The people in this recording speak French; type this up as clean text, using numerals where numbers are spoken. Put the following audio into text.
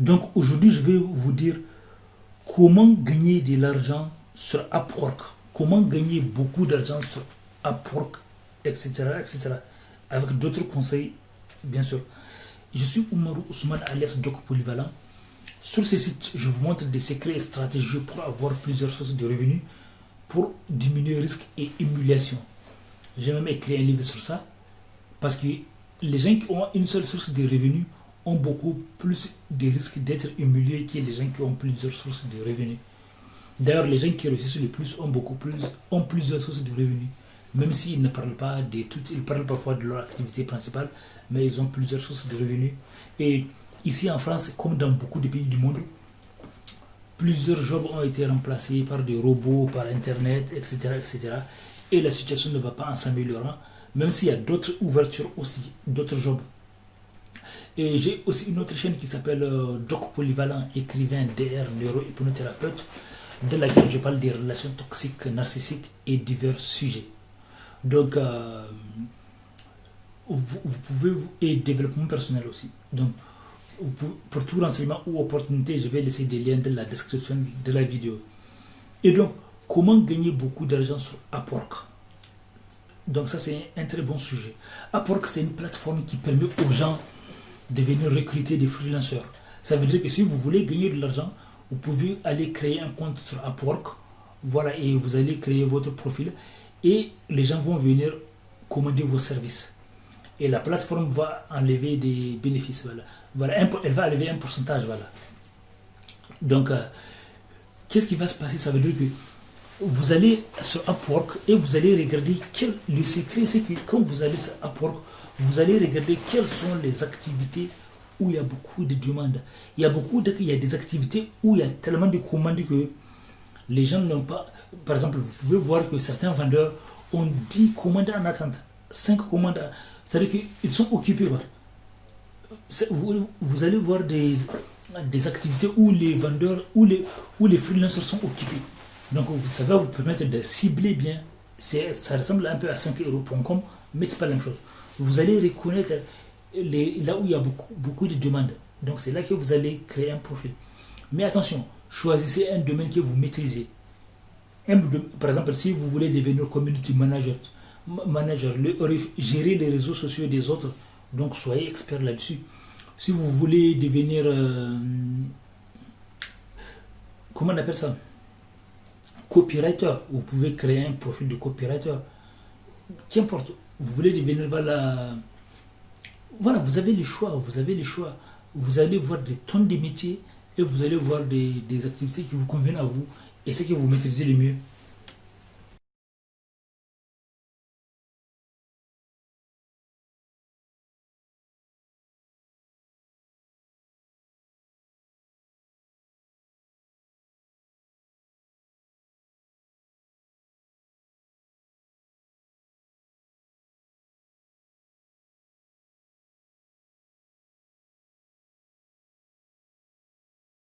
Donc aujourd'hui, je vais vous dire comment gagner de l'argent sur Upwork, comment gagner beaucoup d'argent sur Upwork, etc., etc. Avec d'autres conseils, bien sûr. Je suis Oumarou Ousmane alias Doc Polyvalent. Sur ce site, je vous montre des secrets et stratégies pour avoir plusieurs sources de revenus, pour diminuer risque et émulation. J'ai même écrit un livre sur ça, parce que les gens qui ont une seule source de revenus ont beaucoup plus de risques d'être humiliés que les gens qui ont plusieurs sources de revenus. D'ailleurs, les gens qui réussissent le plus ont plusieurs sources de revenus. Même s'ils ne parlent pas de toutes, ils parlent parfois de leur activité principale, mais ils ont plusieurs sources de revenus. Et ici en France, comme dans beaucoup de pays du monde, plusieurs jobs ont été remplacés par des robots, par Internet, etc., etc. Et la situation ne va pas en s'améliorant, même s'il y a d'autres ouvertures aussi, d'autres jobs. Et j'ai aussi une autre chaîne qui s'appelle Doc Polyvalent, écrivain, DR, neurohypnothérapeute, dans laquelle je parle des relations toxiques, narcissiques et divers sujets. Donc, vous pouvez, et développement personnel aussi. Donc, pour tout renseignement ou opportunité, je vais laisser des liens dans la description de la vidéo. Et donc, comment gagner beaucoup d'argent sur Upwork? Donc ça, c'est un très bon sujet. Upwork, c'est une plateforme qui permet aux gens de venir recruter des freelancers. Ça veut dire que si vous voulez gagner de l'argent, vous pouvez aller créer un compte sur Upwork. Voilà, et vous allez créer votre profil. Et les gens vont venir commander vos services. Et la plateforme va enlever des bénéfices. Voilà, elle va enlever un pourcentage. Voilà. Donc, qu'est-ce qui va se passer? Ça veut dire que vous allez sur Upwork et vous allez regarder le secret, c'est que quand vous allez sur Upwork, vous allez regarder quelles sont les activités où il y a beaucoup de demandes. Il y a des activités où il y a tellement de commandes que les gens n'ont pas. Par exemple, vous pouvez voir que certains vendeurs ont 10 commandes en attente, 5 commandes. C'est-à-dire qu'ils sont occupés. Vous allez voir des activités où les vendeurs, où les freelancers sont occupés. Donc ça va vous permettre de cibler bien. Ça ressemble un peu à 5euros.com, mais ce n'est pas la même chose. Vous allez reconnaître là où il y a beaucoup de demandes. Donc c'est là que vous allez créer un profil. Mais attention, choisissez un domaine que vous maîtrisez. Par exemple, si vous voulez devenir community manager, gérer les réseaux sociaux des autres, donc soyez expert là-dessus. Si vous voulez devenir, comment on appelle ça, copywriter, vous pouvez créer un profil de copywriter. Qu'importe, vous voulez devenir, voilà, vous avez les choix. Vous allez voir des tonnes de métiers et vous allez voir des activités qui vous conviennent à vous et ce que vous maîtrisez le mieux.